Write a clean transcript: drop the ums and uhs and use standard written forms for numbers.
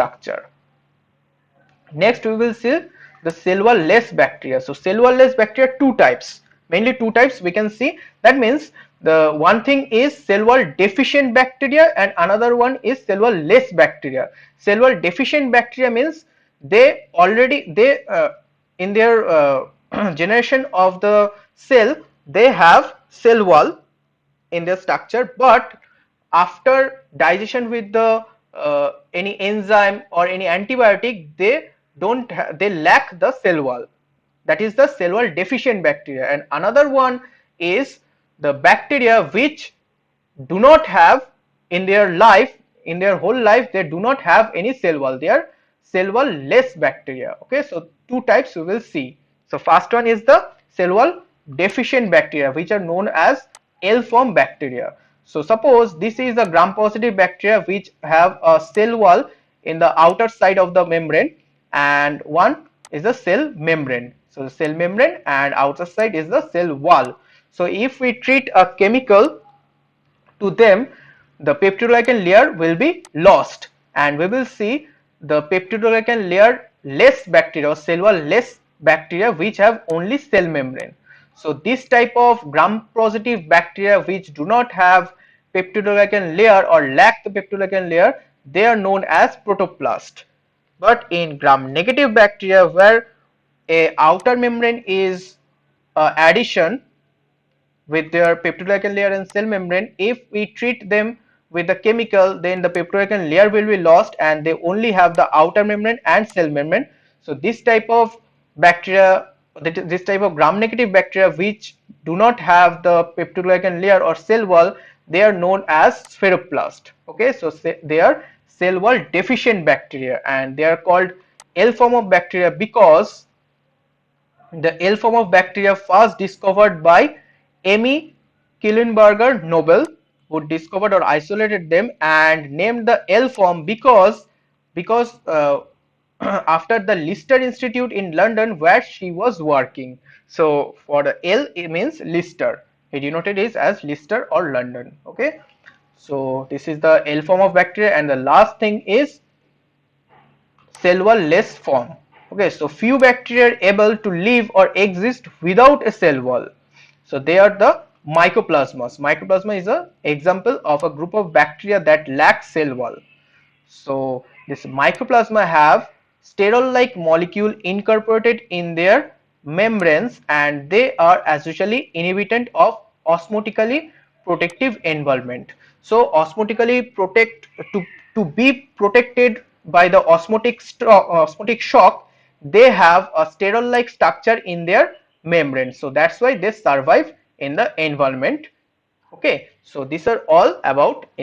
structure. Next we will see the cell wall less bacteria. So cell wall less bacteria, two types, mainly two types we can see. That means the one thing is cell wall deficient bacteria and another one is cell wall less bacteria. Cell wall deficient bacteria means they already in their generation of the cell they have cell wall in their structure, but after digestion with the any enzyme or any antibiotic, they they lack the cell wall. That is the cell wall deficient bacteria. And another one is the bacteria which do not have in their life, in their whole life, they do not have any cell wall. They are cell wall less bacteria. Okay, so two types we will see. So first one is the cell wall deficient bacteria, which are known as L form bacteria. So suppose this is a gram positive bacteria which have a cell wall in the outer side of the membrane, and one is the cell membrane. So the cell membrane and outer side is the cell wall. So if we treat a chemical to them, the peptidoglycan layer will be lost, and we will see the peptidoglycan layer less bacteria or cell wall less bacteria which have only cell membrane. So this type of gram positive bacteria which do not have peptidoglycan layer or lack the peptidoglycan layer, they are known as protoplast. But in gram negative bacteria where a outer membrane is addition with their peptidoglycan layer and cell membrane, if we treat them with the chemical, then the peptidoglycan layer will be lost and they only have the outer membrane and cell membrane. So this type of bacteria, this type of gram negative bacteria which do not have the peptidoglycan layer or cell wall, they are known as spheroplast. Okay, so they are cell wall deficient bacteria, and they are called L form of bacteria because the L form of bacteria first discovered by Emmy Killenberger Nobel, who discovered or isolated them and named the L form because after the Lister Institute in London where she was working. So for the L it means Lister. It denoted is as Lister or London. Okay. So this is the L form of bacteria, and the last thing is cell wall less form. Okay, so few bacteria are able to live or exist without a cell wall. So they are the mycoplasmas. Mycoplasma is an example of a group of bacteria that lack cell wall. So this mycoplasma have sterol-like molecule incorporated in their membranes, and they are essentially inhibitant of osmotically protective involvement. So osmotically protect to be protected by the osmotic shock, they have a sterol-like structure in their membrane. So that's why they survive in the environment. Okay, so these are all about